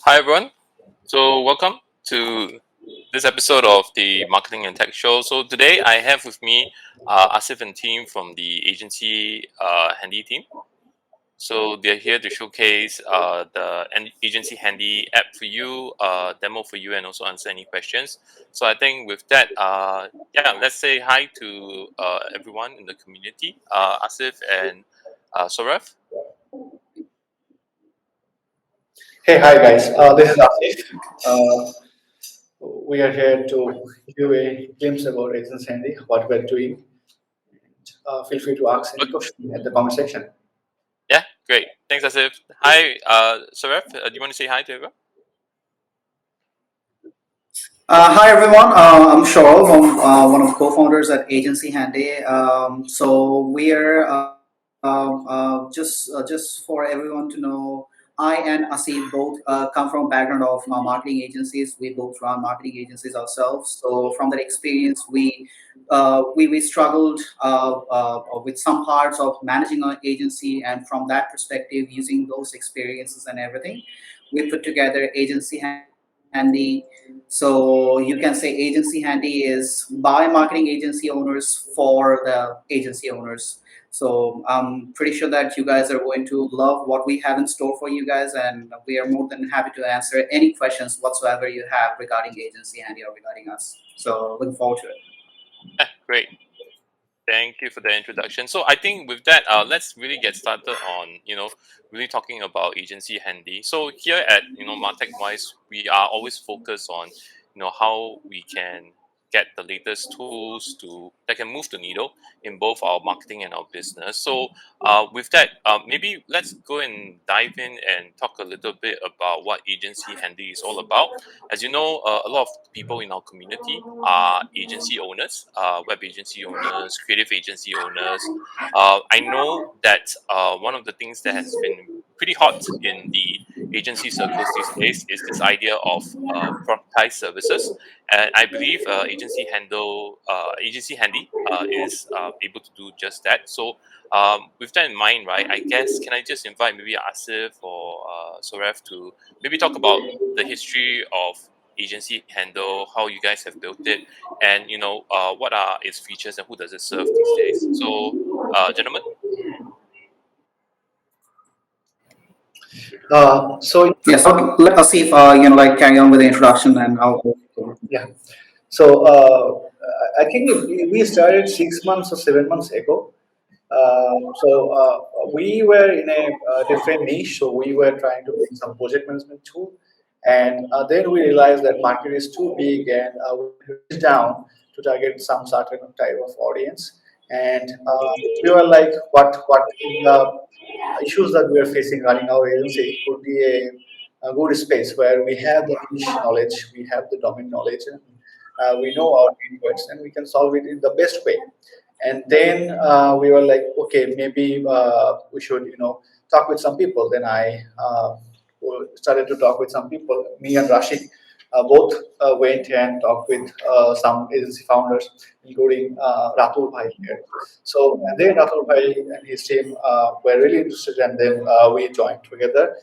Hi, everyone. So, welcome to this episode of the Marketing and Tech Show. So, today I have with me Asif and team from the Agency Handy team. So, they're here to showcase the Agency Handy app for you, demo for you, and also answer any questions. So, I think with that, let's say hi to everyone in the community, Asif and Sorav. Hey, hi guys. This is Asif. Uh, we are here to give a glimpse about AgencyHandy, what we're doing. Feel free to ask any question at the comment section. Yeah, great. Thanks, Asif. Hi, Sorav. Do you want to say hi to everyone? Hi everyone, I'm Shaul. I'm one of the co-founders at Agency Handy. So we're just for everyone to know, I and Asim both come from a background of marketing agencies. We both run marketing agencies ourselves. So from that experience, we struggled with some parts of managing our agency, and from that perspective, using those experiences and everything, we put together Agency Handy. So you can say Agency Handy is by marketing agency owners for the agency owners. So I'm pretty sure that you guys are going to love what we have in store for you guys, and we are more than happy to answer any questions whatsoever you have regarding Agency Handy or regarding us. So looking forward to it. Great. Thank you for the introduction. So I think with that, let's really get started on really talking about Agency Handy. So here at Martech Wise, we are always focused on how we can get the latest tools that can move the needle in both our marketing and our business. So with that, maybe let's go and dive in and talk a little bit about what Agency Handy is all about. As you know, a lot of people in our community are agency owners, web agency owners, creative agency owners. I know that one of the things that has been pretty hot in the agency circles these days is this idea of productized services, and I believe Agency Handy is able to do just that. So, with that in mind, right, I guess can I just invite maybe Asif or Sorev to maybe talk about the history of Agency Handle, how you guys have built it, and what are its features and who does it serve these days. So, gentlemen. So Yes, I'll let us see if like carry on with the introduction, and I'll go forward. yeah, so I think we started 6 months or 7 months ago. We were in a different niche, so we were trying to build some project management tool, and then we realized that market is too big, and we reached down to target some certain type of audience, and we were like, what the issues that we are facing running our agency could be a good space where we have the niche knowledge, we have the domain knowledge, and we know our pain points, and we can solve it in the best way. And then we were like, okay, maybe we should, talk with some people. Then I started to talk with some people. Me and Rashid both went and talked with some agency founders, including Ratul Bhai here. So, and then Ratul Bhai and his team were really interested, and then we joined together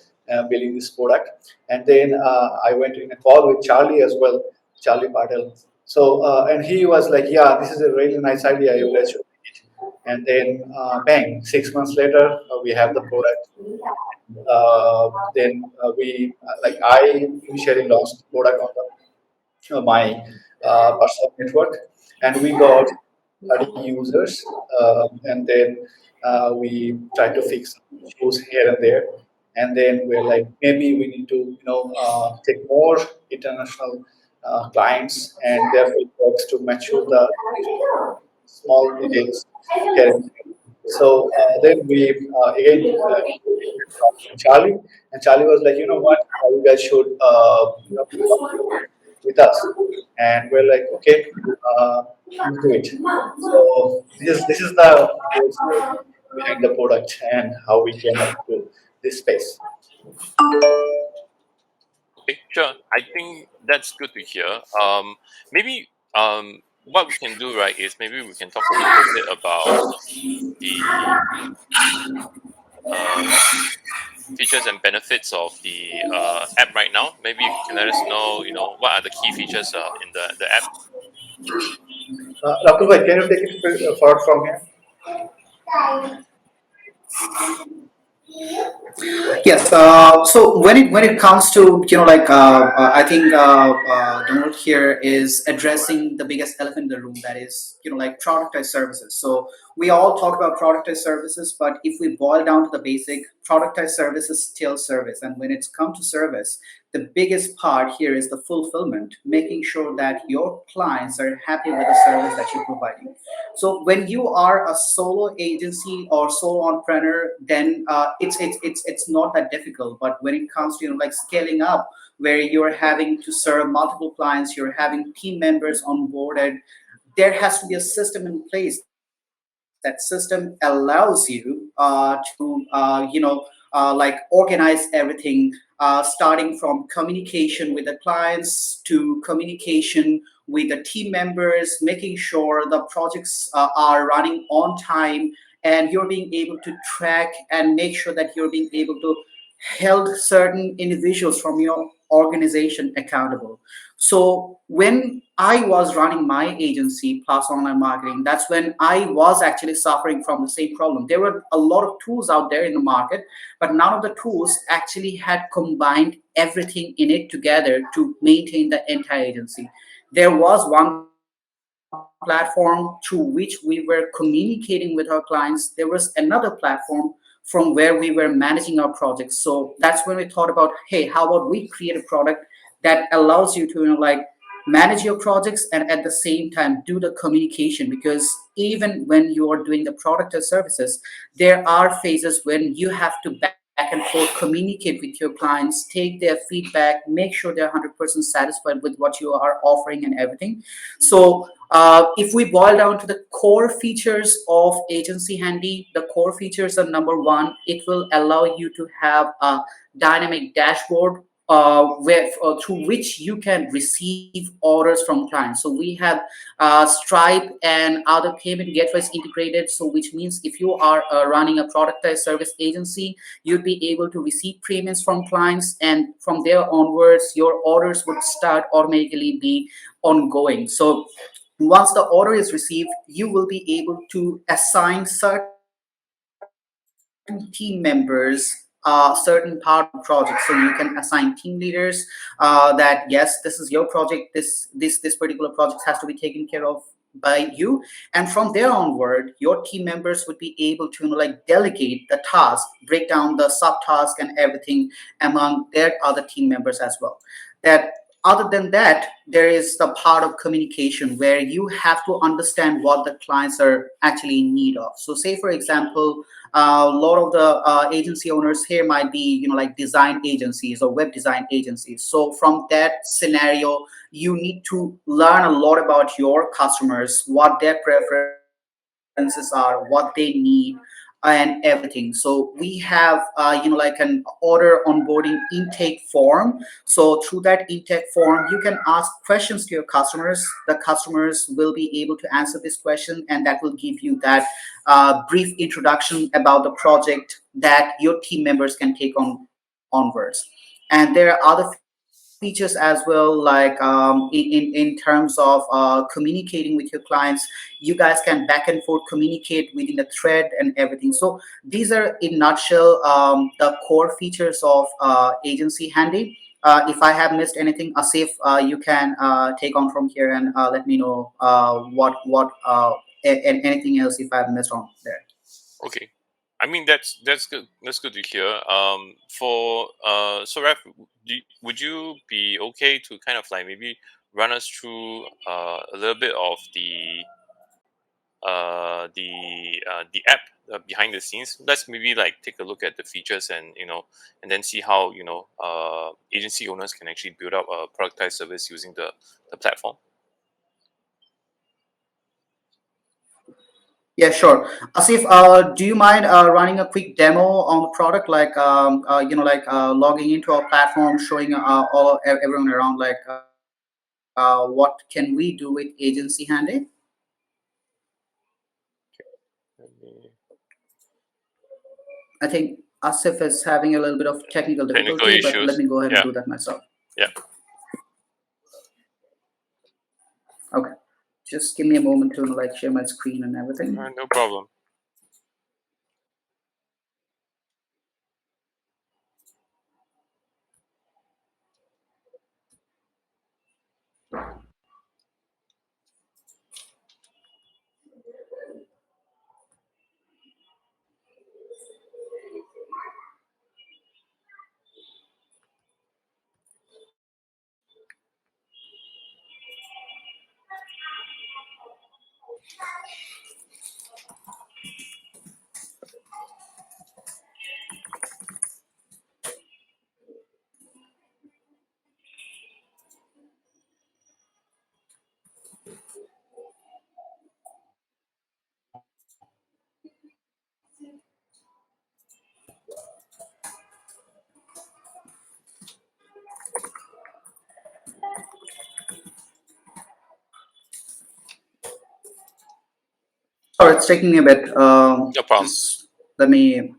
building this product. And then I went in a call with Charlie as well, Charlie Patel. So, and he was like, yeah, this is a really nice idea. You guys should make it. And then, bang, 6 months later, we have the product. Then we, like, I initially launched the product on my personal network, and we got 30 users. And then we tried to fix issues here and there. And then we're like, maybe we need to, take more international clients and their feedbacks to mature the small details here and there. So then we again talked to Charlie, and Charlie was like, you know what, you guys should work with us, and we're like, okay, let's do it. So this is the whole story behind the product and how we came up to this space. Okay, sure. I think that's good to hear. Maybe what we can do, right, is maybe we can talk a little bit about the uh, features and benefits of the app right now? Maybe you can let us know, what are the key features in the app? Dr. Bhai, can you take it forward from here? Yes. So when it comes to I think the note here is addressing the biggest elephant in the room, that is like productized services. So we all talk about productized services, but if we boil down to the basic, productized services still service. And when it's come to service, the biggest part here is the fulfillment, making sure that your clients are happy with the service that you're providing. So when you are a solo agency or solo entrepreneur, then it's not that difficult. But when it comes to like scaling up, where you're having to serve multiple clients, you're having team members onboarded, there has to be a system in place. That system allows you to organize everything, starting from communication with the clients to communication with the team members, making sure the projects are running on time, and you're being able to track and make sure that you're being able to held certain individuals from your organization accountable. So when I was running my agency, Plus Online Marketing, that's when I was actually suffering from the same problem. There were a lot of tools out there in the market, but none of the tools actually had combined everything in it together to maintain the entire agency. There was one platform through which we were communicating with our clients. There was another platform from where we were managing our projects. So that's when we thought about, hey, how about we create a product that allows you to manage your projects and at the same time do the communication, because even when you are doing the product or services, there are phases when you have to back and forth communicate with your clients, take their feedback, make sure they're 100% satisfied with what you are offering and everything. So if we boil down to the core features of Agency Handy, the core features are: number one, it will allow you to have a dynamic dashboard through which you can receive orders from clients. So we have Stripe and other payment gateways integrated. So which means if you are running a productized service agency, you'd be able to receive payments from clients, and from there onwards, your orders would start automatically be ongoing. So once the order is received, you will be able to assign certain team members certain part of the project. So you can assign team leaders that yes, this is your project, this particular project has to be taken care of by you. And from there onward, your team members would be able to delegate the task, break down the subtask and everything among their other team members as well. That Other than that, there is the part of communication where you have to understand what the clients are actually in need of. So say for example, a lot of the agency owners here might be design agencies or web design agencies. So from that scenario, you need to learn a lot about your customers, what their preferences are, what they need, and everything. So we have like an order onboarding intake form. So through that intake form, you can ask questions to your customers. The customers will be able to answer this question, and that will give you that brief introduction about the project that your team members can take on onwards. And there are other features as well, like in terms of communicating with your clients. You guys can back and forth communicate within the thread and everything. So these are in nutshell the core features of Agency Handy. If I have missed anything, Asif, you can take on from here and let me know and anything else if I've missed on there. Okay. I mean, that's good. That's good to hear. For so Raf, would you be okay to kind of like maybe run us through a little bit of the app behind the scenes? Let's maybe like take a look at the features, and and then see how agency owners can actually build up a productized service using the platform. Yeah, sure. Asif, do you mind running a quick demo on the product, like logging into our platform, showing everyone around, what can we do with Agency Handy? Let me- I think Asif is having a little bit of technical Technical difficulty, but let issues. me go ahead and Yeah, do that myself. yeah. Okay, just give me a moment to like share my screen and everything. No problem. Sorry, it's taking me a bit. No problem. Just let me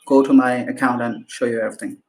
go to my account and show you everything.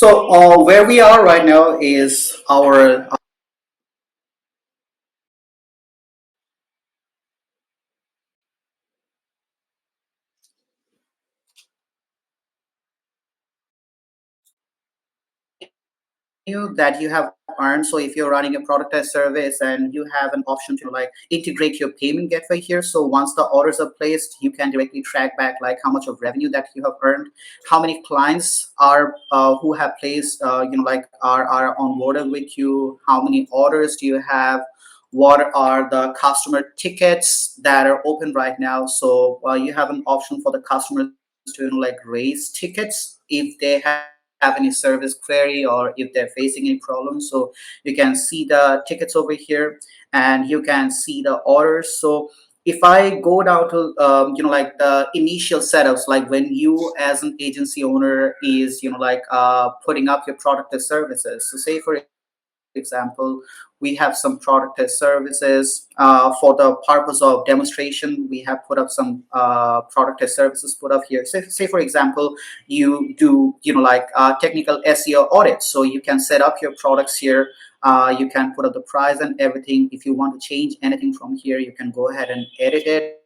So where we are right now is our revenue that you have earned. So if you're running a product as service and you have an option to like integrate your payment gateway here. So once the orders are placed, you can directly track back like how much of revenue that you have earned, how many clients are who have placed like are onboarded with you, how many orders do you have, what are the customer tickets that are open right now. So you have an option for the customers to like raise tickets if they have have any service query or if they're facing any problems. So you can see the tickets over here, and you can see the orders. So if I go down to like the initial setups, like when you as an agency owner is like putting up your product or services. So say for example, we have some product or services for the purpose of demonstration. We have put up some product or services put up here. Say for example, you do like technical SEO audits. So you can set up your products here. You can put up the price and everything. If you want to change anything from here, you can go ahead and edit it,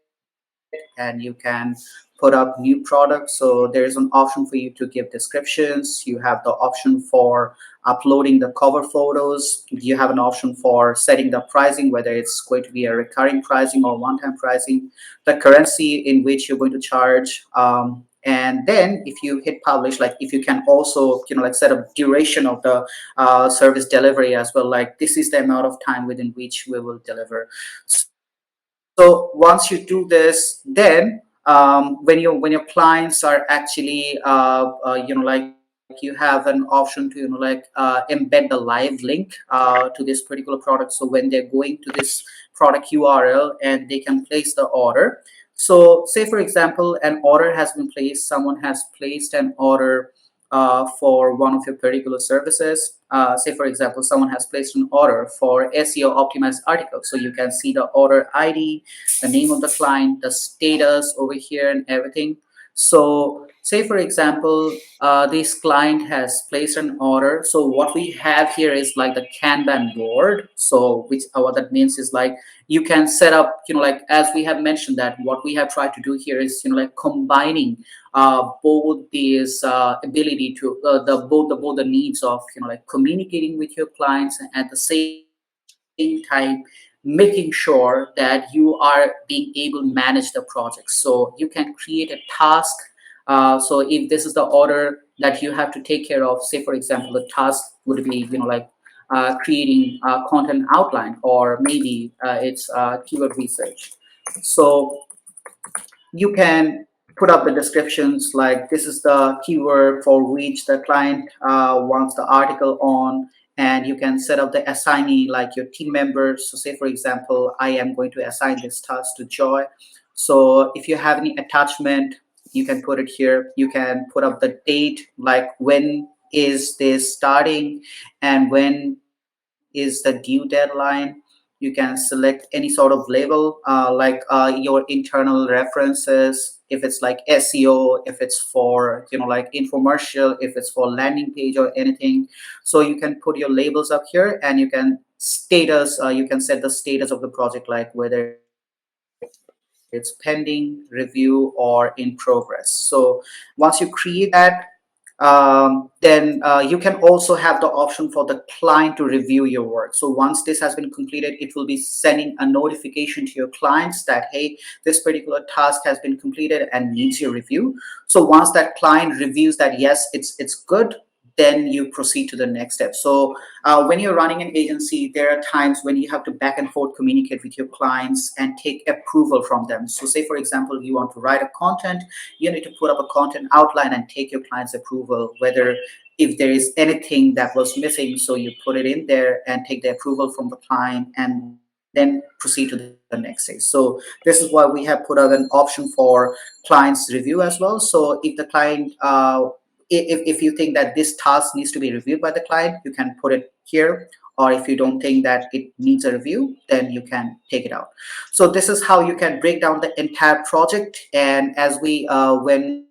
and you can put up new products. So there's an option for you to give descriptions. You have the option for uploading the cover photos. You have an option for setting the pricing, whether it's going to be a recurring pricing or one-time pricing, the currency in which you're going to charge. And then if you hit publish, like if you can also like set a duration of the service delivery as well, like this is the amount of time within which we will deliver. So once you do this, then when your clients are actually like you have an option to embed the live link to this particular product. So when they're going to this product URL, and they can place the order. So say for example, an order has been placed, someone has placed an order for one of your particular services. Say for example, someone has placed an order for SEO optimized articles. So you can see the order ID, the name of the client, the status over here, and everything. So say for example, this client has placed an order. So what we have here is like the Kanban board. So which what that means is like you can set up, like as we have mentioned, that what we have tried to do here is like combining both these ability to both the needs of like communicating with your clients, and at the same time making sure that you are being able to manage the project. So you can create a task. So if this is the order that you have to take care of, say for example, the task would be like creating content outline, or maybe it's keyword research. So you can put up the descriptions, like this is the keyword for which the client wants the article on, and you can set up the assignee, like your team members. So say for example, I am going to assign this task to Joy. So if you have any attachment, you can put it here. You can put up the date, like when is this starting and when is the due deadline. You can select any sort of label, like your internal references, if it's like SEO, if it's for like infomercial, if it's for landing page or anything. So you can put your labels up here, and you can status, you can set the status of the project, like whether it's pending, review, or in progress. So once you create that, then you can also have the option for the client to review your work. So once this has been completed, it will be sending a notification to your clients that, hey, this particular task has been completed and needs your review. So once that client reviews that, yes, it's good, then you proceed to the next step. So when you're running an agency, there are times when you have to back and forth communicate with your clients and take approval from them. So say for example, you want to write a content, you need to put up a content outline and take your client's approval, whether if there is anything that was missing. So you put it in there and take the approval from the client, and then proceed to the next stage. So this is why we have put out an option for clients review as well. So if the client if you think that this task needs to be reviewed by the client, you can put it here. Or if you don't think that it needs a review, then you can take it out. So this is how you can break down the entire project. And as we when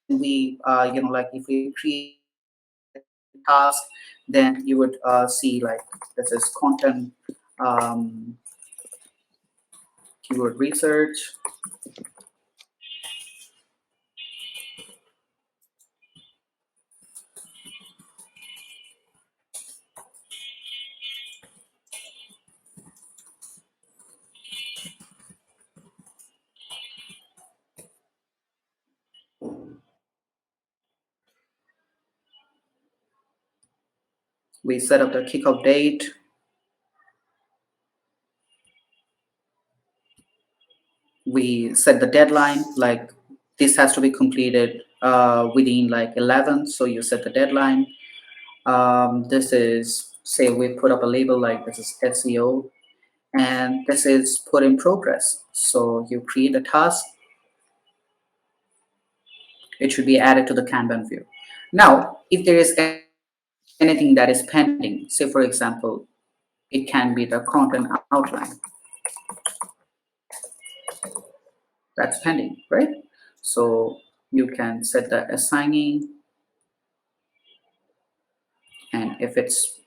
we like if we create a task, then you would see like this is content um, keyword research. We set up the kickoff date. We set the deadline, like this has to be completed within like 11. So you set the deadline. This is, say, we put up a label like this is SEO, and this is put in progress. So you create a task, it should be added to the Kanban view. Now, if there is anything that is pending, say for example, it can be the content outline that's pending, right? So you can set the assigning, and if it's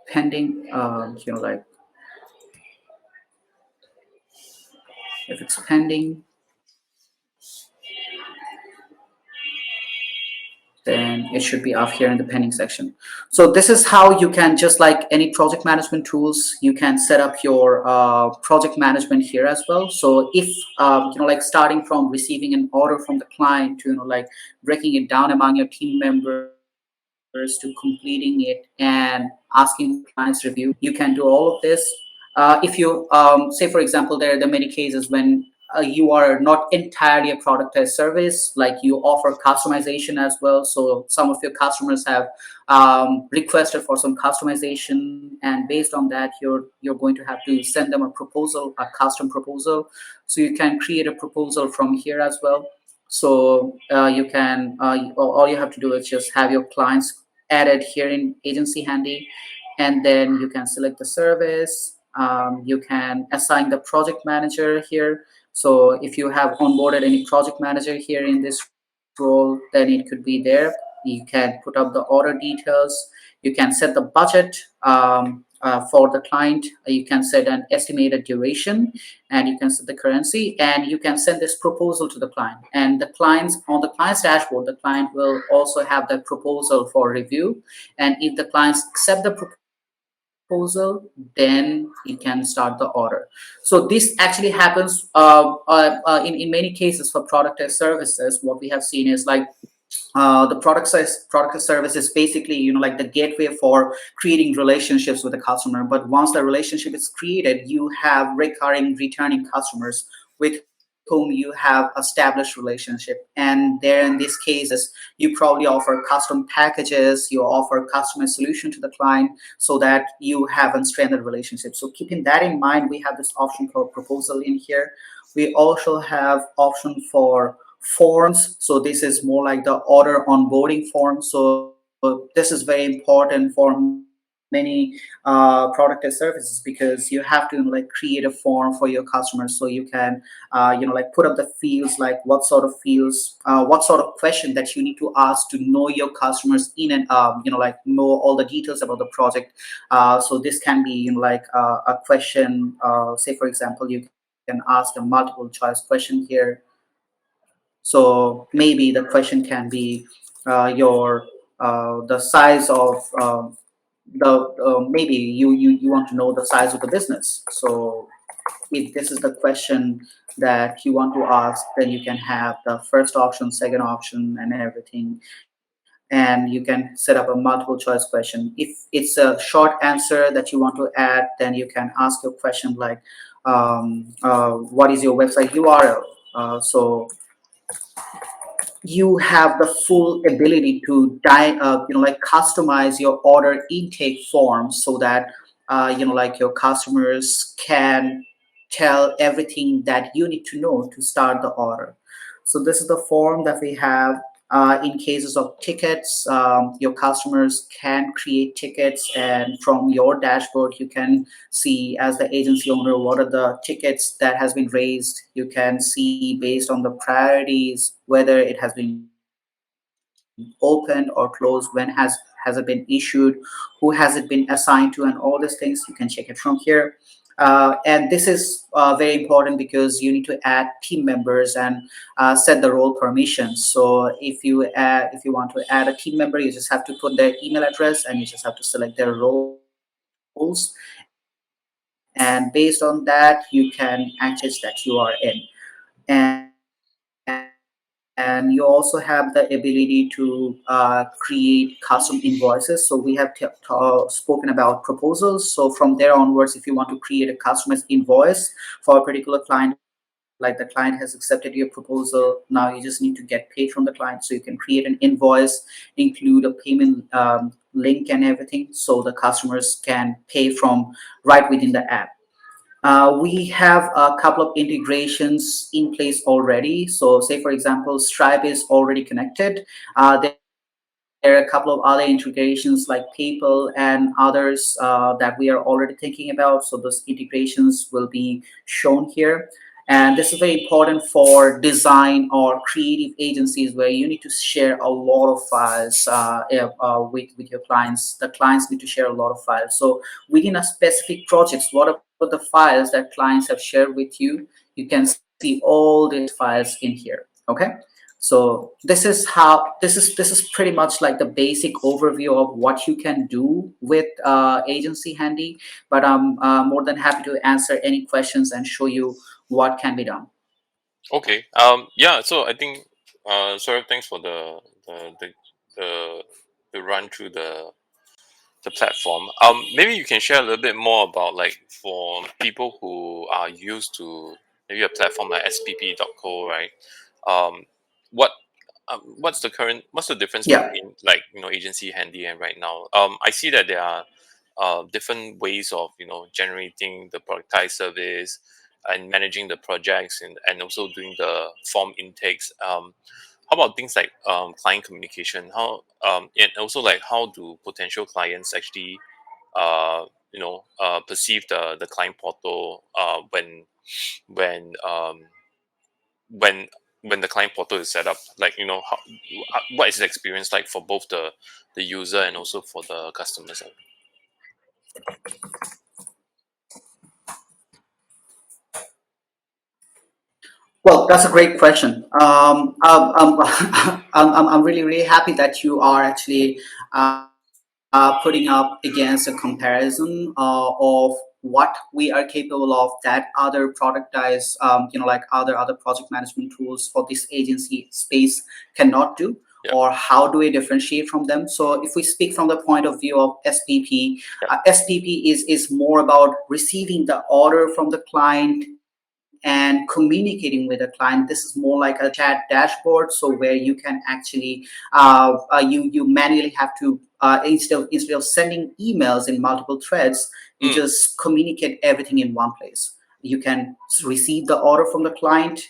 pending, like if it's pending, then it should be off here in the pending section. So this is how you can, just like any project management tools, you can set up your project management here as well. So if like starting from receiving an order from the client to like breaking it down among your team members to completing it and asking for the client's review, you can do all of this. If you say for example, there are many cases when you are not entirely a product as service, like you offer customization as well. So some of your customers have requested for some customization, and based on that, you're going to have to send them a proposal, a custom proposal. So you can create a proposal from here as well. So you can all you have to do is just have your clients added here in Agency Handy, and then you can select the service. You can assign the project manager here. So if you have onboarded any project manager here in this role, then it could be there. You can put up the order details. You can set the budget for the client. You can set an estimated duration, and you can set the currency, and you can send this proposal to the client. And the clients, on the client's dashboard, the client will also have the proposal for review. And if the clients accept the proposal, then you can start the order. So this actually happens in many cases for product as services. What we have seen is like the product as service is basically like the gateway for creating relationships with the customer. But once the relationship is created, you have recurring returning customers with whom you have established relationship. And there in these cases, you probably offer custom packages, you offer customized solution to the client, so that you have a strengthened relationship. So keeping that in mind, we have this option called proposal in here. We also have option for forms. So this is more like the order onboarding form. So this is very important for many product as services, because you have to like create a form for your customers. So you can like put up the fields, like what sort of question that you need to ask to know your customers in and like know all the details about the project. So this can be like a question. Say for example, you can ask a multiple choice question here. So maybe the question can be your the size of the maybe you want to know the size of the business. So if this is the question that you want to ask, then you can have the first option, second option, and everything. And you can set up a multiple choice question. If it's a short answer that you want to add, then you can ask your question like, what is your website URL? So you have the full ability to like customize your order intake form, so that like your customers can tell everything that you need to know to start the order. So this is the form that we have. In cases of tickets, your customers can create tickets, and from your dashboard you can see, as the agency owner, what are the tickets that has been raised. You can see based on the priorities whether it has been opened or closed, when has it been issued, who has it been assigned to, and all these things you can check it from here. And this is very important, because you need to add team members and set the role permissions. So if you want to add a team member, you just have to put their email address, and you just have to select their roles. And based on that, you can access that URL. And you also have the ability to create custom invoices. So we have spoken about proposals. So from there onwards, if you want to create a customized invoice for a particular client, then you can do that. like the client has accepted your proposal. Now you just need to get paid from the client. So you can create an invoice, include a payment link and everything, so the customers can pay from right within the app. We have a couple of integrations in place already. So say, for example, Stripe is already connected. There are a couple of other integrations like PayPal and others that we are already thinking about. So those integrations will be shown here. And this is very important for design or creative agencies where you need to share a lot of files with your clients. The clients need to share a lot of files. So within a specific projects, whatever the files that clients have shared with you can see all these files in here. Okay. So this is pretty much like the basic overview of what you can do with Agency Handy. But I'm more than happy to answer any questions and show you what can be done. Okay. Yeah. So I think, Saurabh, thanks for the the run through the platform. Maybe you can share a little bit more about, like, for people who are used to maybe a platform like SPP.co, right? Um, what what's the difference Yeah. between, like, Agency Handy and right now? I see that there are different ways of generating the productized service and managing the projects, and also doing the form intakes. How about things like client communication? How and also, like, how do potential clients actually perceive the client portal when um, when when the client portal is set up? Like, what is the experience like for both the user and also for the customers? Well, that's a great question. I'm really, really happy that you are actually putting up against a comparison of what we are capable of that other productized, like other project management tools for this agency space cannot do, Yeah. or how do we differentiate from them. So if we speak from the point of view of SPP, Yeah. SPP is more about receiving the order from the client and communicating with the client. This is more like a chat dashboard, so where you can actually you manually have to instead of sending emails in multiple threads, you Mm, just communicate everything in one place. You can receive the order from the client,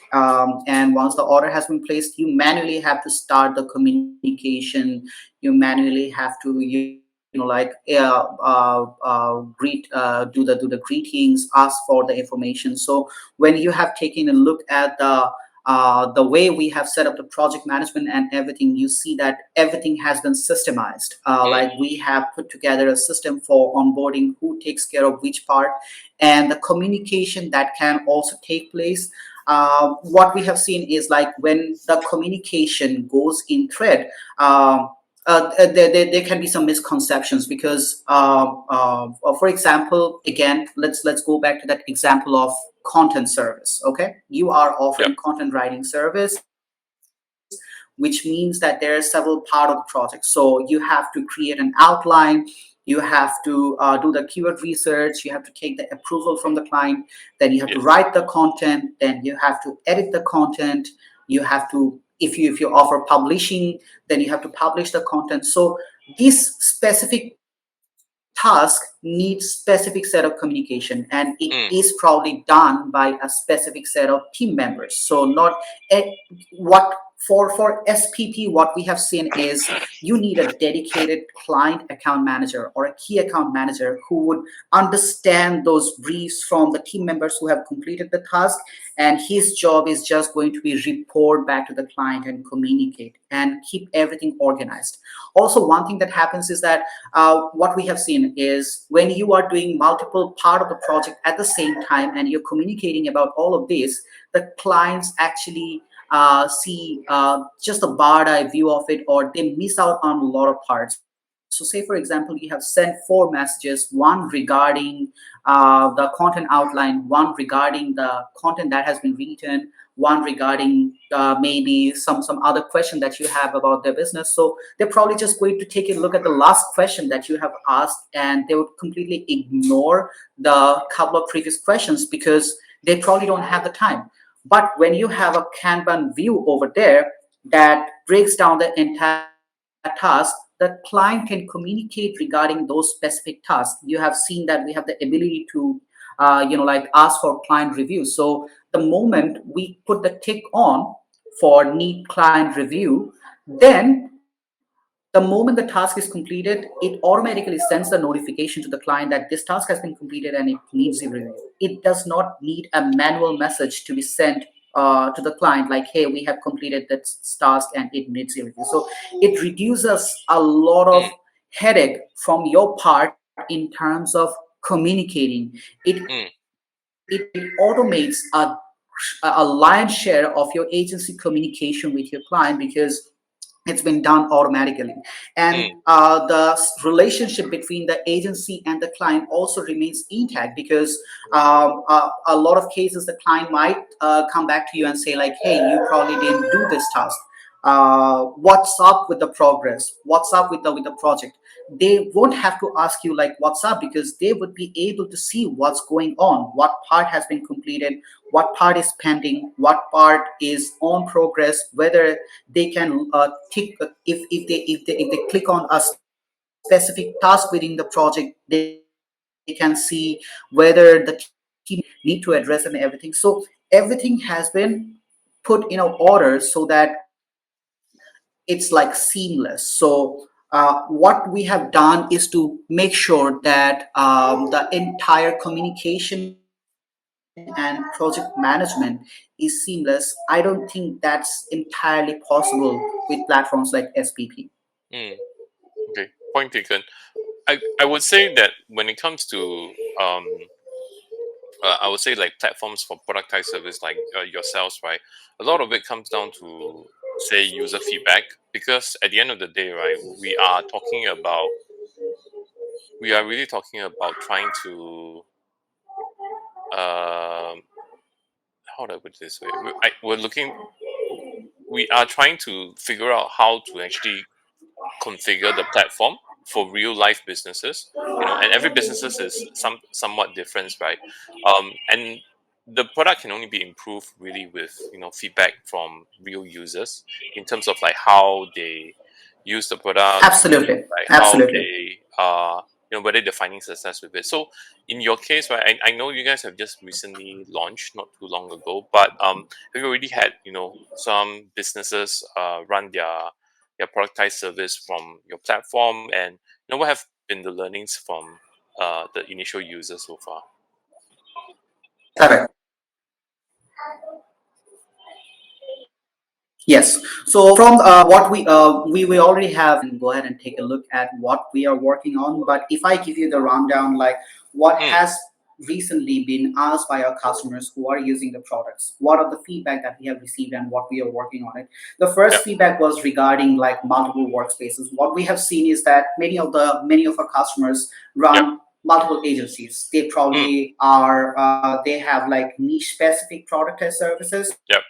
and once the order has been placed, you manually have to start the communication. You manually have to do the greetings, ask for the information. So when you have taken a look at the way we have set up the project management and everything, you see that everything has been systemized. mm, Like we have put together a system for onboarding, who takes care of which part, and the communication that can also take place. What we have seen is like when the communication goes in thread, there can be some misconceptions because, for example, again, let's go back to that example of content service. Okay, you are yeah. offering content writing service, which means that there are several part of the project. So you have to create an outline, you have to do the keyword research, you have to take the approval from the client, then you have to Yes. write the content, then you have to edit the content, you have to, if you offer publishing, then you have to publish the content. So this specific task needs specific set of communication, and it is Mm, probably done by a specific set of team members. So not what for SPP, what we have seen is you need a dedicated client account manager or a key account manager who would understand those briefs from the team members who have completed the task, and his job is just going to be report back to the client and communicate and keep everything organized. Also, one thing that happens is that what we have seen is when you are doing multiple part of the project at the same time and you're communicating about all of this, the clients actually see just a bird's eye view of it, or they miss out on a lot of parts. So say, for example, you have sent 4 messages, one regarding the content outline, one regarding the content that has been written, one regarding maybe some other question that you have about their business. So they're probably just going to take a look at the last question that you have asked, and they would completely ignore the couple of previous questions because they probably don't have the time. But when you have a Kanban view over there that breaks down the entire task, the client can communicate regarding those specific tasks. You have seen that we have the ability to, ask for client reviews. So the moment we put the tick on for need client review, then the moment the task is completed, it automatically sends the notification to the client that this task has been completed and it needs a review. It does not need a manual message to be sent to the client like, hey, we have completed this task and it needs a review. So it reduces a lot of mm, headache from your part in terms of communicating. mm, It automates a lion's share of your agency communication with your client because it's been done automatically. And mm, the relationship between the agency and the client also remains intact because a lot of cases the client might come back to you and say like, hey, you probably didn't do this task. What's up with the progress? What's up with the project? They won't have to ask you like what's up, because they would be able to see what's going on, what part has been completed, what part is pending, what part is on progress, whether they can tick if they click on a specific task within the project, they can see whether the team need to address and everything. So everything has been put in a order so that it's like seamless. So what we have done is to make sure that the entire communication and project management is seamless. I don't think that's entirely possible with platforms like SPP. mm. Okay, point taken. I would say that when it comes to I would say like platforms for productized service like yourselves, right? A lot of it comes down to say user feedback, because at the end of the day, right, we are really talking about trying to um how do I put it this way? We are trying to figure out how to actually configure the platform for real life businesses, and every businesses is somewhat different, right? And the product can only be improved really with feedback from real users in terms of like how they use the product, Absolutely, like how absolutely. they whether they're finding success with it. So in your case, right, I know you guys have just recently launched not too long ago, but have you already had some businesses run their productized service from your platform, and what have been the learnings from the initial users so far? Correct. Yes. So from what we already have, go ahead and take a look at what we are working on. But if I give you the rundown, like what Mm, has recently been asked by our customers who are using the products, what are the feedback that we have received and what we are working on it. The yep, first feedback was regarding like multiple workspaces. What we have seen is that many of our customers yep, run multiple agencies. They mm, probably are they have like niche specific productized services. yep,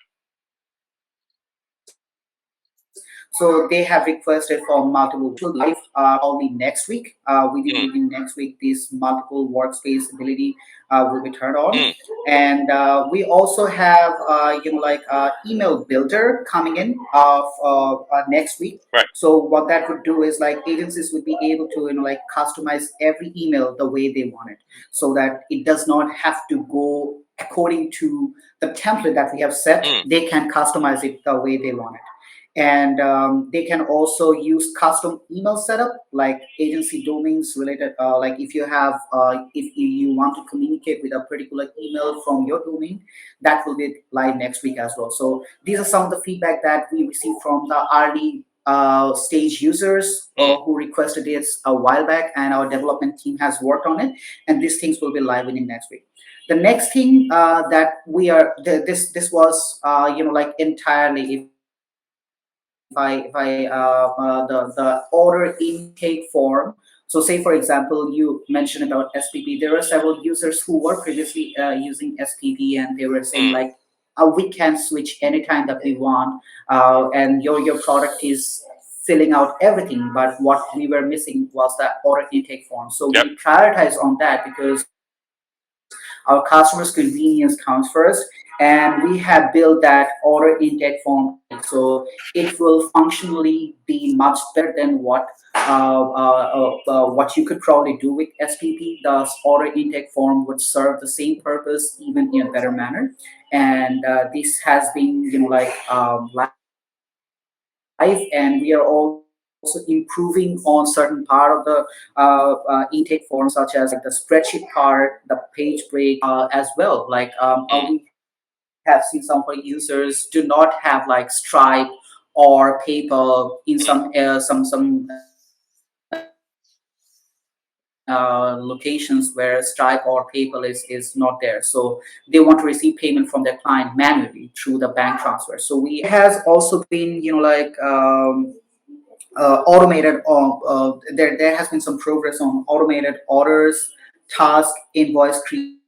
So they have requested for multiple workspaces. This will be live probably next week. Within next week, mm, this multiple workspace ability will be turned on. mm, And we also have email builder coming in of next week. right, So what that would do is like agencies would be able to like customize every email the way they want it, so that it does not have to go according to the template that we have set. mm, They can customize it the way they want it. And they can also use custom email setup like agency domains related, like if you have if you want to communicate with a particular email from your domain, that will be live next week as well. So these are some of the feedback that we received from the early stage users mm, who requested it a while back, and our development team has worked on it, and these things will be live within next week. The next thing that we are this was entirely, if I the order intake form. So say for example, you mentioned about SPP. There are several users who were previously using SPP, and they were mm, saying like, we can switch anytime that we want, and your product is filling out everything. But what we were missing was the order intake form. So yep, we prioritize on that because our customers' convenience comes first. and we have built that order intake form already. So it will functionally be much better than what you could probably do with SPP. The order intake form would serve the same purpose even in a better manner, and this has been live, and we are also improving on certain part of the intake form, such as like the spreadsheet part, the page break as well. We have seen some of our users do not have like Stripe or PayPal in Mm, some locations where Stripe or PayPal is not there. So they want to receive payment from their client manually through the bank transfer. So there has also been automated there has been some progress on automated orders, task, invoice creation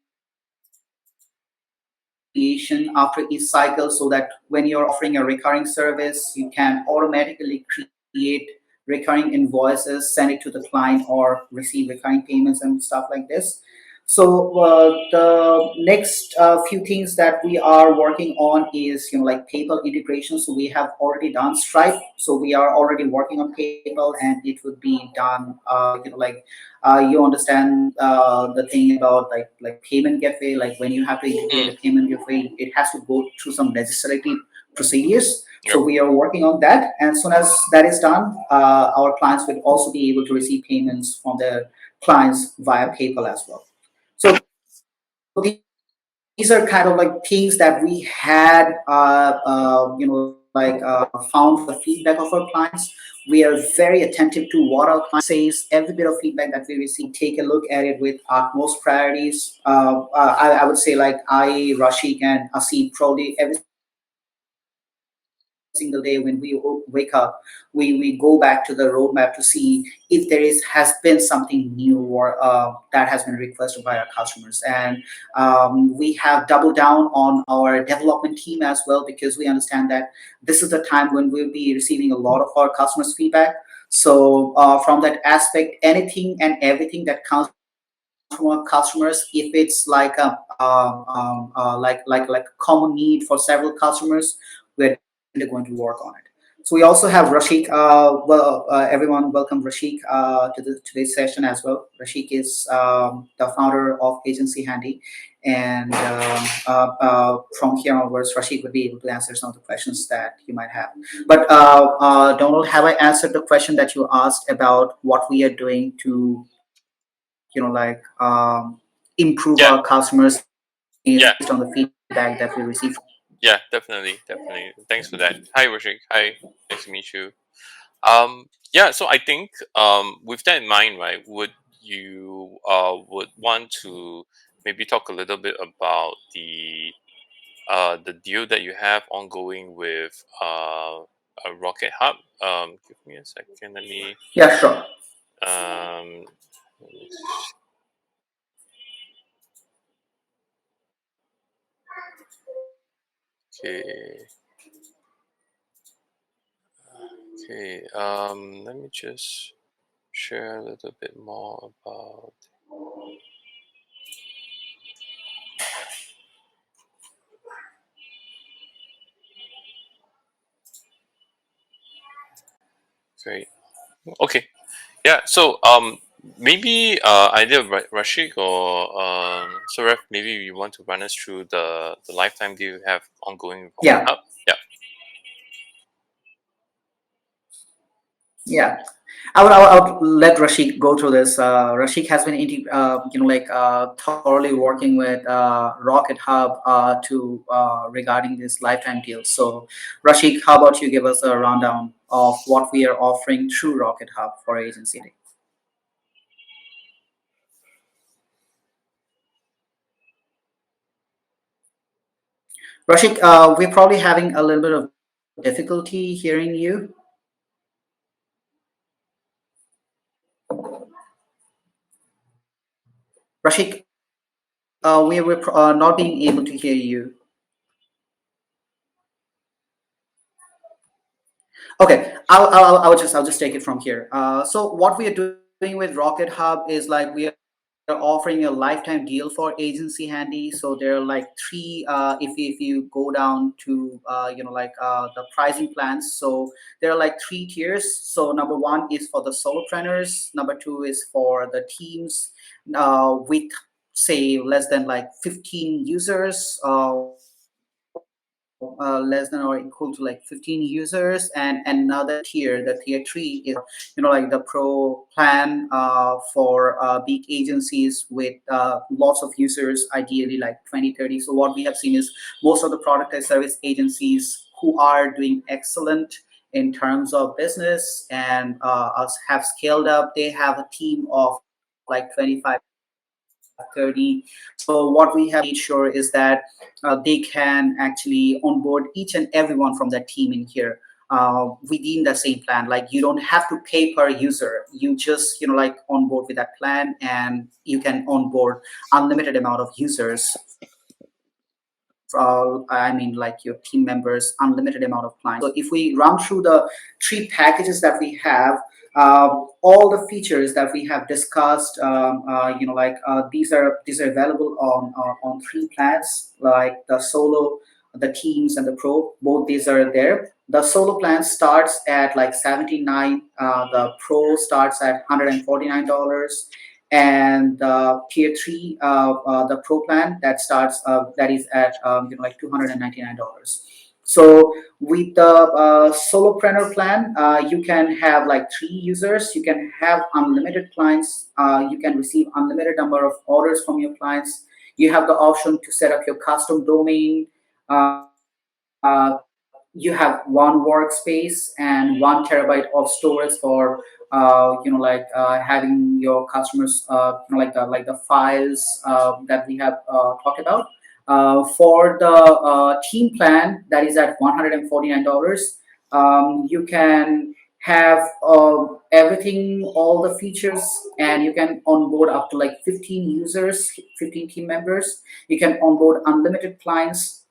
after each cycle, so that when you're offering a recurring service, you can automatically create recurring invoices, send it to the client, or receive recurring payments and stuff like this. The next few things that we are working on is like PayPal integration. So we have already done Stripe, so we are already working on PayPal, and it would be done. You understand the thing about like payment gateway. Like when you have to integrate mm, a payment gateway, it has to go through some legislative procedures. yep. So we are working on that, and as soon as that is done, our clients will also be able to receive payments from their clients via PayPal as well. So these are kind of like things that we had, found from the feedback of our clients. We are very attentive to what our client says. Every bit of feedback that we receive, we take a look at it with utmost priorities. I would say like Rashik, and Asit, probably every single day when we wake up, we go back to the roadmap to see if there has been something new or that has been requested by our customers. And we have doubled down on our development team as well, because we understand that this is the time when we'll be receiving a lot of our customers' feedback. So from that aspect, anything and everything that comes from our customers, if it's like a common need for several customers, we're definitely going to work on it. So we also have Rashik. Everyone, welcome Rashik to today's session as well. Rashik is the founder of Agency Handy, and from here onwards, Rashik would be able to answer some of the questions that you might have. But Donald, have I answered the question that you asked about what we are doing to, improve our Yeah, customers' experience based on the yeah, feedback that we receive from them? yeah, definitely, definitely. Thanks for that. Hi, Rashik. Hi, nice to meet you. Yeah, so I think with that in mind, right, would you would want to maybe talk a little bit about the deal that you have ongoing with a Rocket Hub? Give me a second. Yeah, sure. Um, let me okay, okay. Let me just share a little bit more about. Great. Okay. Yeah. So maybe either Rashik or Suraf, maybe you want to run us through the lifetime deal you have ongoing with Rocket Yeah, Hub. Yeah. yeah. I would let Rashik go through this. Rashik has been, thoroughly working with Rocket Hub to regarding this lifetime deal. So, Rashik, how about you give us a rundown of what we are offering through Rocket Hub for Agency Day? Rashik, we're probably having a little bit of difficulty hearing you. Rashik, we're not being able to hear you. Okay, I'll just take it from here. So what we are doing with Rocket Hub is like we are offering a lifetime deal for Agency Handy. So there are like three. If you go down to the pricing plans, so there are like three tiers. So number one is for the solopreneurs. Number two is for the teams with say less than like 15 users, less than or equal to like 15 users, and another tier, the tier three, is for like the pro plan for big agencies with lots of users, ideally like 20, 30. So what we have seen is most of the product and service agencies who are doing excellent in terms of business and have scaled up, they have a team of like 25, 30. So what we have made sure is that they can actually onboard each and everyone from that team in here within the same plan. Like you don't have to pay per user. You just onboard with that plan, and you can onboard unlimited amount of users I mean, like your team members, unlimited amount of clients. So if we run through the three packages that we have, all the features that we have discussed, these are available on three plans, like the solo, the teams, and the pro. Both these are there. The solo plan starts at like 79. The pro starts at $149, and tier three, the pro plan, that starts that is at like $299. So with the solopreneur plan, you can have like three users, you can have unlimited clients, you can receive unlimited number of orders from your clients. You have the option to set up your custom domain. You have one workspace and 1 TB of storage for having your customers like the files that we have talked about. For the team plan, that is at $149. You can have everything, all the features, and you can onboard up to like 15 users, 15 team members. You can onboard unlimited clients.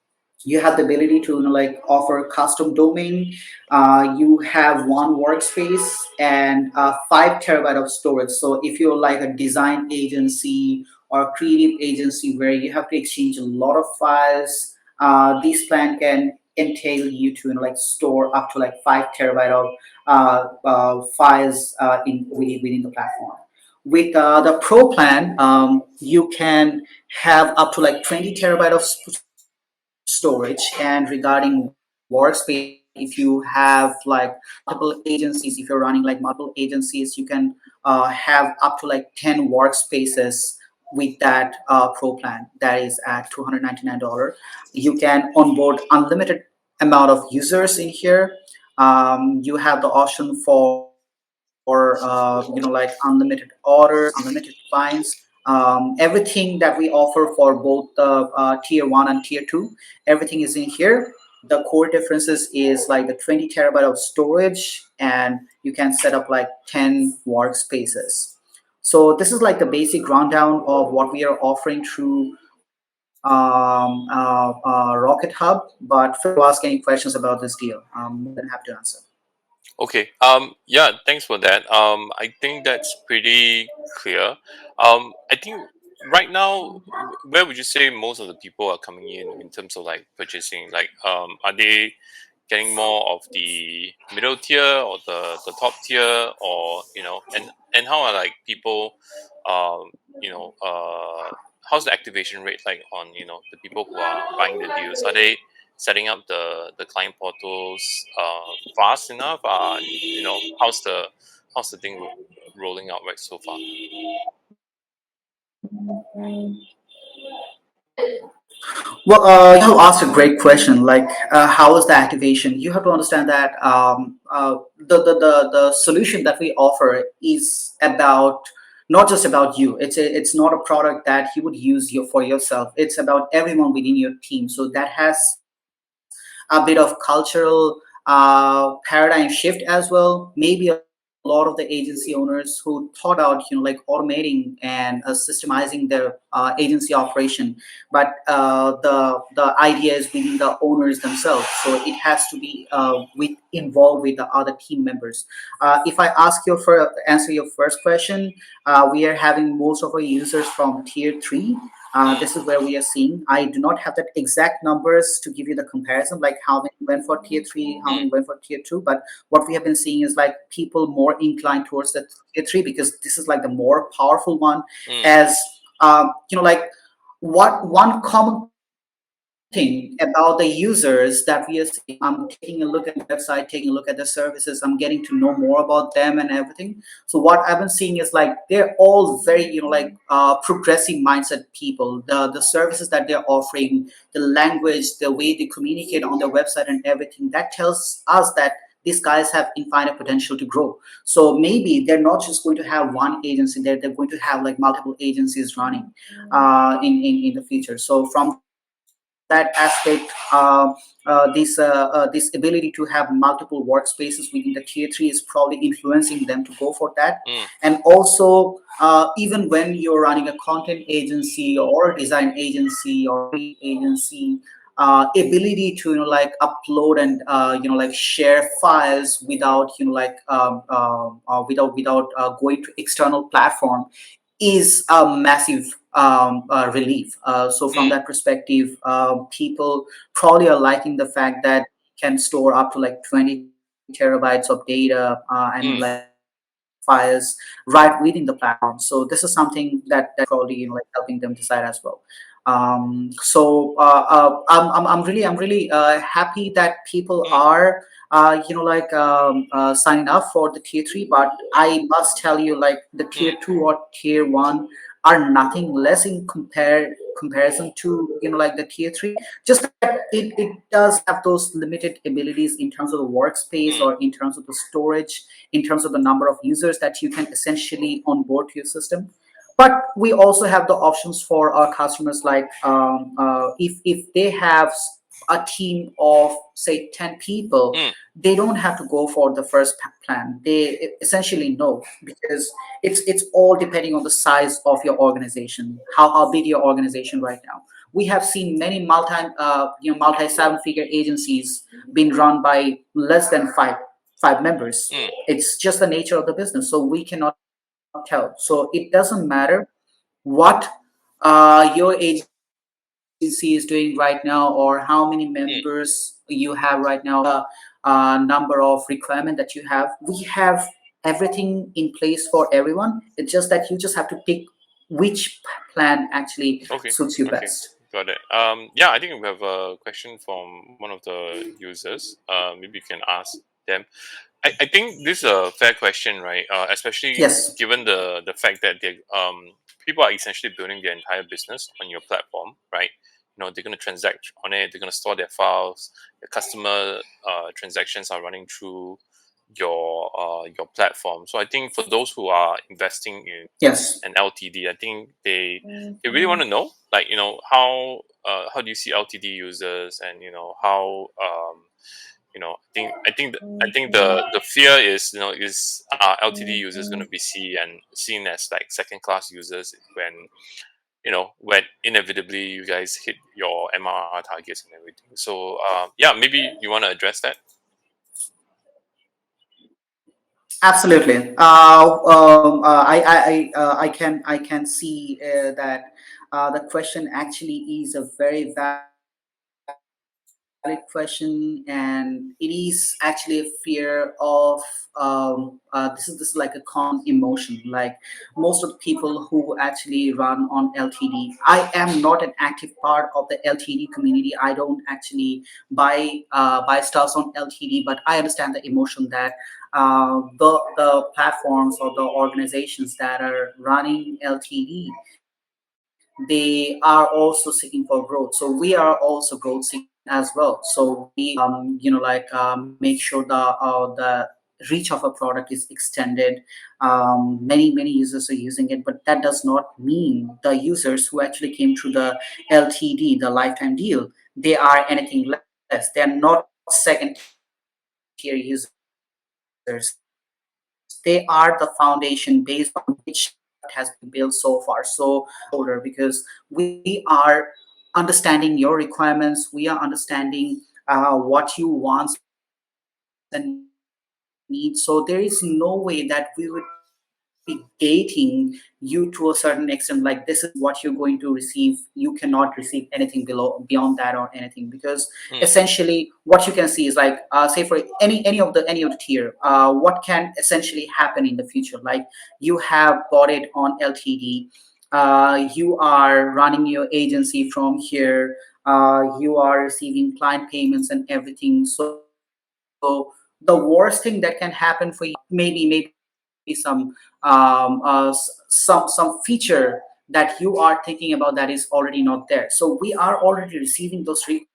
You have the ability to offer custom domain. You have one workspace and 5 TB of storage. So if you're like a design agency or creative agency where you have to exchange a lot of files, this plan can entail you to store up to like 5 TB of files within the platform. With the pro plan, you can have up to like 20 TB of storage. And regarding workspace, if you have like multiple agencies, if you're running like multiple agencies, you can have up to like 10 workspaces with that pro plan, that is at $299. You can onboard unlimited amount of users in here. You have the option for unlimited orders, unlimited clients, everything that we offer for both the tier 1 and tier 2, everything is in here. The core differences is like the 20 TB of storage, and you can set up like 10 workspaces. So this is like the basic rundown of what we are offering through Rocket Hub. But feel free to ask any questions about this deal. I'm more than happy to answer. Okay. Yeah. Thanks for that. I think that's pretty clear. I think right now, where would you say most of the people are coming in terms of like purchasing? Like, are they getting more of the middle tier or the top tier, or and how are like people, um, you know, how's the activation rate like on the people who are buying the deals? Are they setting up the client portals fast enough? How's the thing rolling out right so far? Well, you have asked a great question. Like, how is the activation? You have to understand that the solution that we offer is about not just about you. It's not a product that you would use for yourself. It's about everyone within your team. So that has a bit of cultural paradigm shift as well. Maybe a little bit lot of the agency owners who thought out, like automating and systemizing their agency operation, but the idea is within the owners themselves, so it has to be involved with the other team members. If I ask you for answer your first question, we are having most of our users from tier 3. Mm, This is where we are seeing. I do not have that exact numbers to give you the comparison, like how many went for tier 3, how mm, many went for tier 2. But what we have been seeing is like people more inclined towards the tier 3, because this is like the more powerful one. mm, As like what one common thing about the users that we are seeing, I'm taking a look at the website, taking a look at the services, I'm getting to know more about them and everything. So what I've been seeing is like they're all very, progressive mindset people. The services that they're offering, the language, the way they communicate on their website and everything, that tells us that these guys have infinite potential to grow. So maybe they're not just going to have one agency, they're going to have like multiple agencies running in the future. So from that aspect, this ability to have multiple workspaces within the tier 3 is probably influencing them to go for that. mm, And also, even when you're running a content agency or a design agency or creative agency, ability to like upload and like share files without going to external platform is a massive relief. So from mm, that perspective, people probably are liking the fact that can store up to like 20 terabytes of data and like mm, files right within the platform. So this is something that probably like helping them decide as well. I'm really happy that people mm, are signing up for the tier 3, but I must tell you, like the tier mm, 2 or tier 1 are nothing less in comparison to like the tier 3. Just that it does have those limited abilities in terms of the workspace mm, or in terms of the storage, in terms of the number of users that you can essentially onboard to your system. But we also have the options for our customers, like if they have a team of say 10 people, mm, they don't have to go for the first plan. They essentially know, because it's all depending on the size of your organization, how big your organization right now. We have seen many multi 7-figure agencies being run by less than five members. mm, It's just the nature of the business, so we cannot tell. So it doesn't matter what your agency is doing right now, or how many members you have mm, right now, number of requirement that you have. We have everything in place for everyone. It's just that you just have to pick which plan actually okay, suits you okay, best. got it. Yeah, I think we have a question from one of the users. Maybe you can ask them. I think this is a fair question, right? Especially Yes. given the fact that they people are essentially building their entire business on your platform, right? They're going to transact on it. They're going to store their files. The customer transactions are running through your platform. So I think for those who are investing in Yes. an LTD, I think they really want to know, like how do you see LTD users, and how I think the fear is LTD users going to be seen as like second class users when inevitably you guys hit your MRR targets and everything. So yeah, maybe you want to address that. Absolutely. I can see that the question actually is a very valid question, and it is actually a fear of this is like a common emotion. Like most of the people who actually run on LTD, I am not an active part of the LTD community. I don't actually buy stuff on LTD, but I understand the emotion that the platforms or the organizations that are running LTD, they are also seeking for growth. So we are also growth seeking as well. So we make sure the reach of a product is extended. Many users are using it, but that does not mean the users who actually came through the LTD, the lifetime deal, they are anything less. They are not second tier users. They are just as important as the first tier users. they are the foundation based on which the product has been built so far. So because we are understanding your requirements, we are understanding what you wants and needs. So there is no way that we would be gating you to a certain extent, like this is what you're going to receive. You cannot receive anything beyond that or anything, because essentially what you can see is like, say for Mm, any of the tier, what can essentially happen in the future, like you have bought it on LTD, you are running your agency from here, you are receiving client payments and everything. So the worst thing that can happen for you is maybe some some feature that you are thinking about that is already not there. So we are already receiving those requests,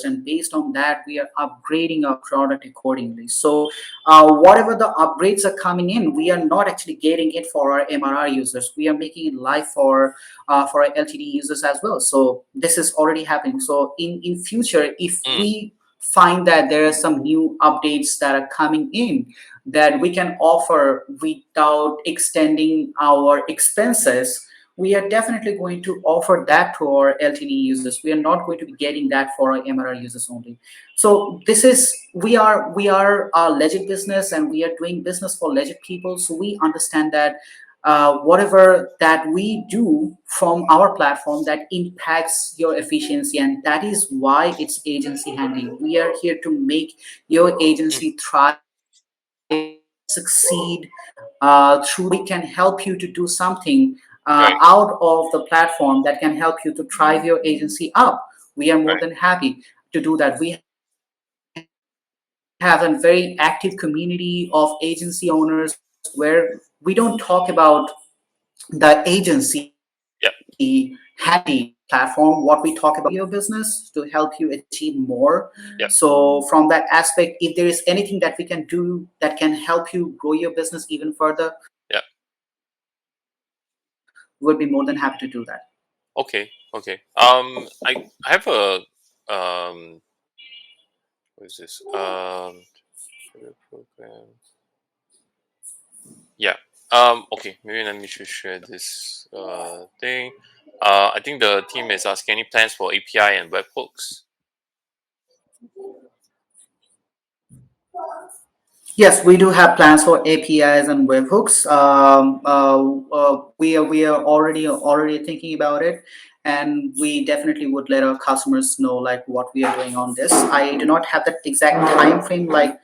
and based on that we are upgrading our product accordingly. So whatever the upgrades are coming in, we are not actually getting it for our MRR users, we are making it live for our LTD users as well. So this is already happening. So in future, if we find that there are some new mm, updates that are coming in that we can offer without extending our expenses, we are definitely going to offer that to our LTD users. We are not going to be getting that for our MRR users only. So we are a legit business, and we are doing business for legit people. So we understand that whatever that we do from our platform that impacts your efficiency, and that is why it's Agency Handy. We are here to make your mm. agency thrive, succeed, through that. We can help you to do something Right, out of the platform that can help you to drive your agency up. We are more right. than happy to do that. We have a very active community of agency owners where we don't talk about the agency handy platform. What we Yep, talk about is how we can help you grow your business to help you achieve more. yep, So from that aspect, if there is anything that we can do that can help you grow your business even further, yep. we'd be more than happy to do that. Okay, okay. I have a what is this? Program. Yeah. Okay. Maybe let me just share this thing. I think the team is asking any plans for API and webhooks. Yes, we do have plans for APIs and webhooks. We are already thinking about it, and we definitely would let our customers know like what we are doing on this. I do not have that exact time frame, like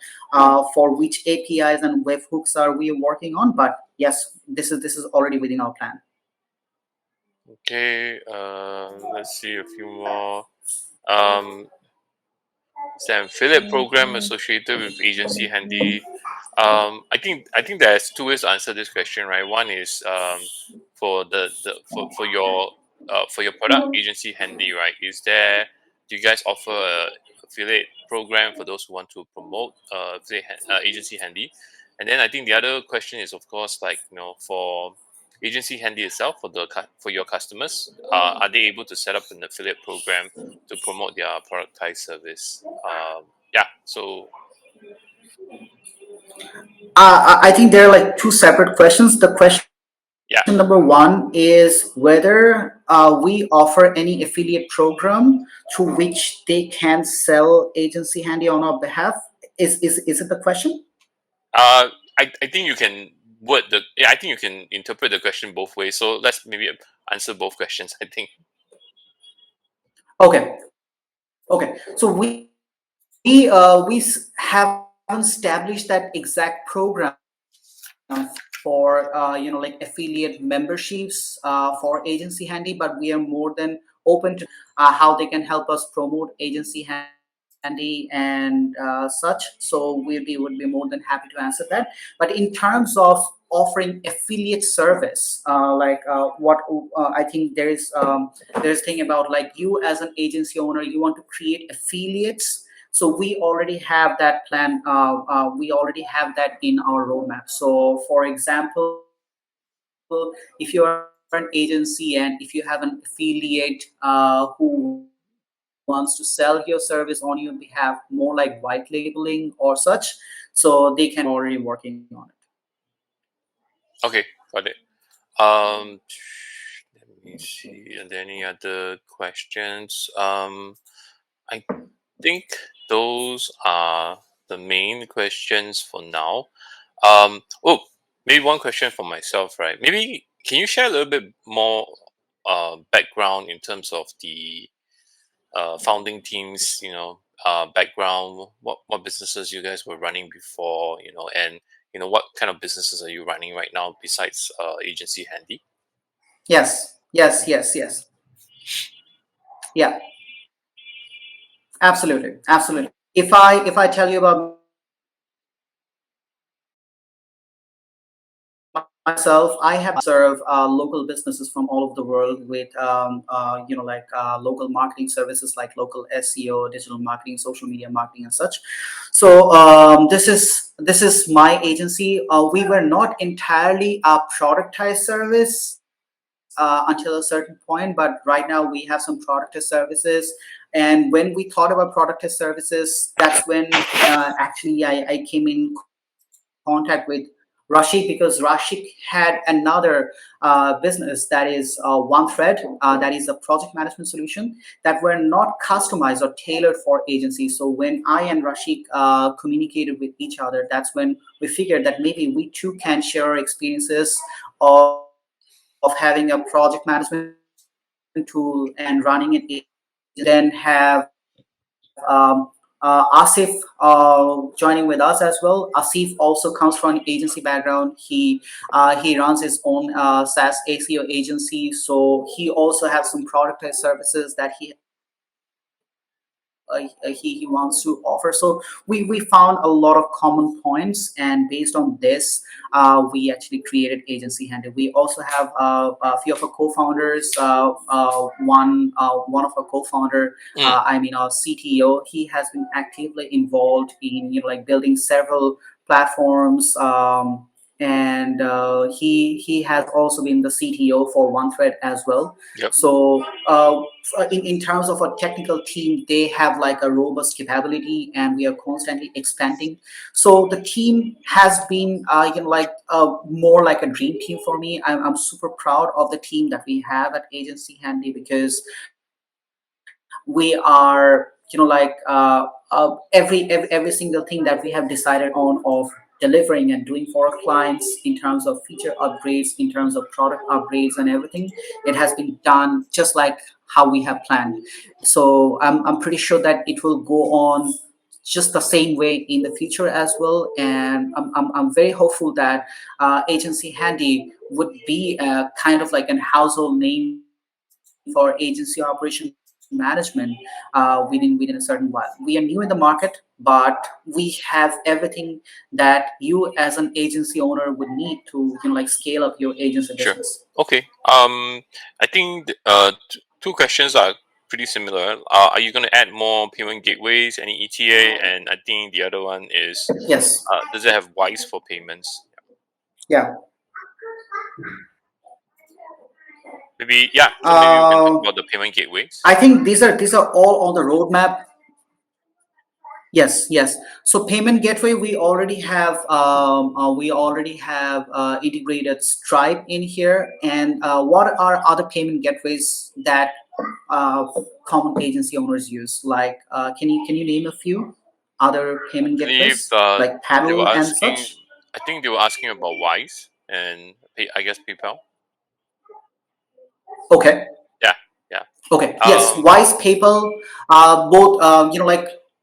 for which APIs and webhooks are we working on, but yes, this is already within our plan. Okay. Let's see a few more. Um, is there an affiliate program associated with Agency Handy? I think there's two ways to answer this question, right? One is for for your product Agency Handy, right? Do you guys offer a affiliate program for those who want to promote Agency Handy? And then I think the other question is, of course, like for Agency Handy itself, for your customers, are they able to set up an affiliate program to promote their productized service? Yeah. So I think there are like two separate questions. The question number one yeah. is whether we offer any affiliate program through which they can sell Agency Handy on our behalf. Is it the question? I think you can I think you can interpret the question both ways. So let's maybe answer both questions. I think. Okay. So haven't established that exact program for like affiliate memberships for Agency Handy, but we are more than open to how they can help us promote Agency Handy and such. So would be more than happy to answer that. But in terms of offering affiliate service, I think there's thing about like you as an agency owner, you want to create affiliates. So we already have that plan. We already have that in our roadmap. So for example, if you are an agency and if you have an affiliate who wants to sell your service on your behalf, more like white labeling or such, so we are more than happy to do that. so they can already working on it. Okay, got it. Um, let me see. Are there any other questions? I think those are the main questions for now. Oh, maybe one question for myself, right? Maybe can you share a little bit more background in terms of the founding teams, background, what businesses you guys were running before, and what kind of businesses are you running right now besides Agency Handy? Yes, yes, yes, yes. Yeah, absolutely, absolutely. If I tell you about myself, I have serve local businesses from all over the world with local marketing services like local SEO, digital marketing, social media marketing, and such. So this is my agency. We were not entirely a productized service until a certain point, but right now we have some productized services. And when we thought about productized services, that's when actually I came in contact with Rashik, because Rashik had another business that is OneThread, that is a project management solution that were not customized or tailored for agencies. So when I and Rashik communicated with each other, that's when we figured that maybe we too can share our experiences of having a project management tool and running an agency, and then have Asif joining with us as well. Asif also comes from an agency background. He runs his own SaaS ACO agency, so he also has some productized services that he wants to offer. So we found a lot of common points, and based on this, we actually created AgencyHandy. We also have a few of our co-founders. One of our co-founder, Mm, our CTO, he has been actively involved in building several platforms. And he has also been the CTO for OneThread as well. yep, So in terms of a technical team, they have like a robust capability, and we are constantly expanding. So the team has been more like a dream team for me. I'm super proud of the team that we have at Agency Handy, because we are every single thing that we have decided on of delivering and doing for our clients in terms of feature upgrades, in terms of product upgrades and everything, it has been done just like how we have planned. So I'm pretty sure that it will go on just the same way in the future as well. And I'm very hopeful that Agency Handy would be kind of like an household name for agency operation management within a certain while. We are new in the market, but we have everything that you as an agency owner would need to scale up your agency sure. business. Okay. I think two questions are pretty similar. Are you going to add more payment gateways, any ETA? And I think the other one is, Yes. does it have Wise for payments? Yeah. Maybe, yeah. So maybe we can talk Uh, about the payment gateways. I think these are all on the roadmap. Yes, yes. So payment gateway, we already have integrated Stripe in here. And what are other payment gateways that uh, common agency owners use? Like, can you name a few other payment I believe gateways like they were Paddle and asking. such? I think they were asking about Wise and I guess PayPal. Okay. Yeah, yeah. Okay. Yes. Um, Wise, PayPal, both.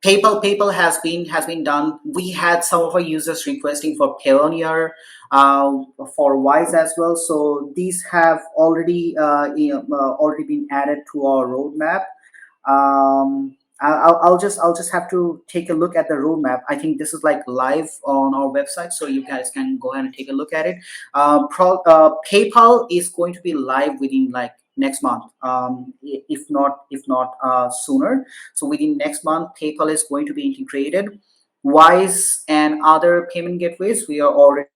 PayPal has been done. We had some of our users requesting for Payoneer, uh, for Wise as well. So these have already been added to our roadmap. I'll just have to take a look at the roadmap. I think this is like live on our website, so you guys can go ahead and take a look at it. PayPal is going to be live within like next month, if not sooner. So within next month, PayPal is going to be integrated. Wise and other payment gateways, we are already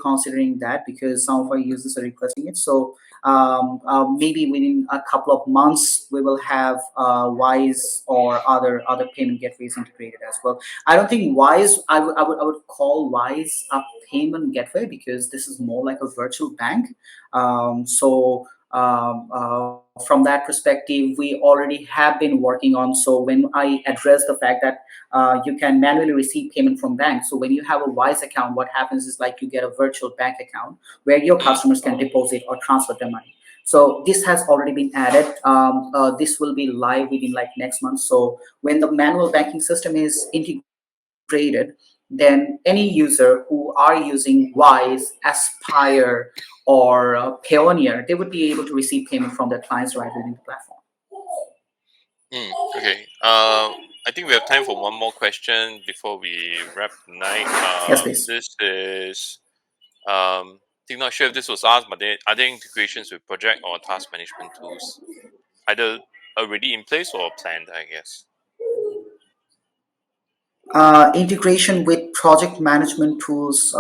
considering that because some of our users are requesting it. So maybe within a couple of months we will have Wise or other payment gateways integrated as well. I don't think Wise, I would call Wise a payment gateway because this is more like a virtual bank. From that perspective, we already have been working on. So when I address the fact that you can manually receive payment from banks, so when you have a Wise account, what happens is like you get a virtual bank account where your Mm, customers can deposit or transfer their money. So this has already been added. This will be live within like next month. So when the manual banking system is integrated, then any user who are using Wise, Aspire, or Payoneer, they would be able to receive payment from their clients right within the platform. okay. I think we have time for one more question before we wrap tonight. Yes, please. This is think not sure if this was asked, but are there integrations with project or task management tools, either already in place or planned? I guess. Integration with project management tools.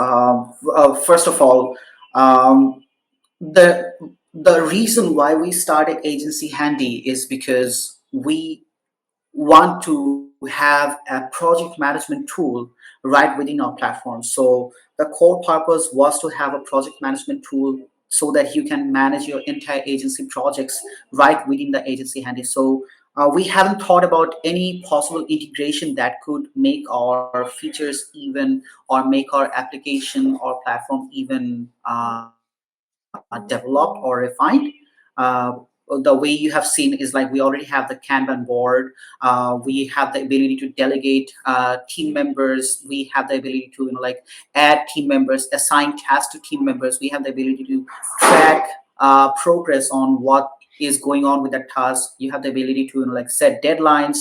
First of all, um, the the reason why we started Agency Handy is because we want to have a project management tool right within our platform. So the core purpose was to have a project management tool so that you can manage your entire agency projects right within the Agency Handy. So we haven't thought about any possible integration that could make our features even or make our application or platform even developed or refined. Uh, the way you have seen is like we already have the Kanban board. We have the ability to delegate team members. We have the ability to add team members, assign tasks to team members. We have the ability to track progress on what is going on with that task. You have the ability to set deadlines.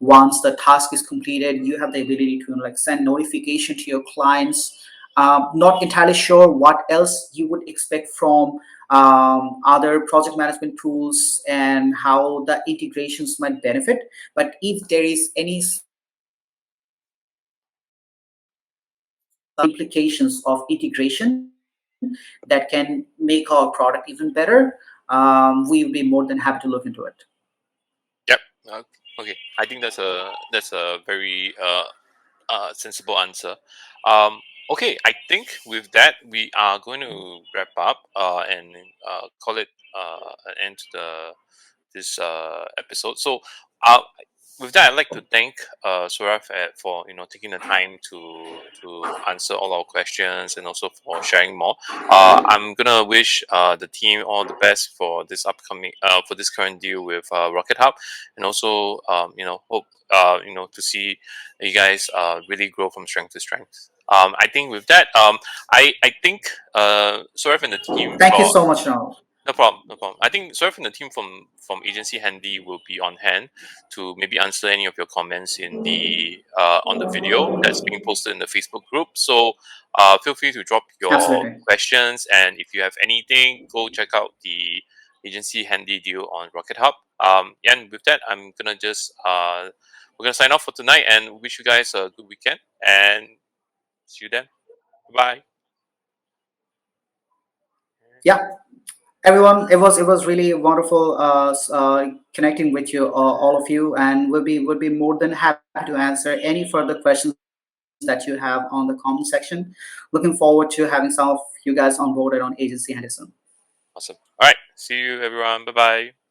Once the task is completed, you have the ability to send notification to your clients. Not entirely sure what else you would expect from other project management tools and how the integrations might benefit. But if there is any implications of integration that can make our product even better, we would be more than happy to look into it. Yep. Okay. I think that's a very sensible answer. Okay, I think with that we are going to wrap up and call it an end to this episode. So, uh, with that, I'd like to thank Suraf for taking the time to answer all our questions and also for sharing more. I'm gonna wish the team all the best for this upcoming for this current deal with Rocket Hub, and also hope to see you guys really grow from strength to strength. I think with that, I think Suraf and the team Thank you for so much, Ronald. no problem, no problem. I think Surf and the team from Agency Handy will be on hand to maybe answer any of your comments in the on the video that's being posted in the Facebook group. So feel free to drop your Absolutely. questions, and if you have anything, go check out the Agency Handy deal on Rocket Hub. And with that, I'm gonna just we're gonna sign off for tonight and wish you guys a good weekend and see you then. Bye. Yeah, everyone, it was really wonderful connecting with you, all of you, and we'll be more than happy to answer any further questions that you have on the comment section. Looking forward to having some of you guys onboarded on Agency Henderson. Awesome. All right. See you everyone. Bye bye.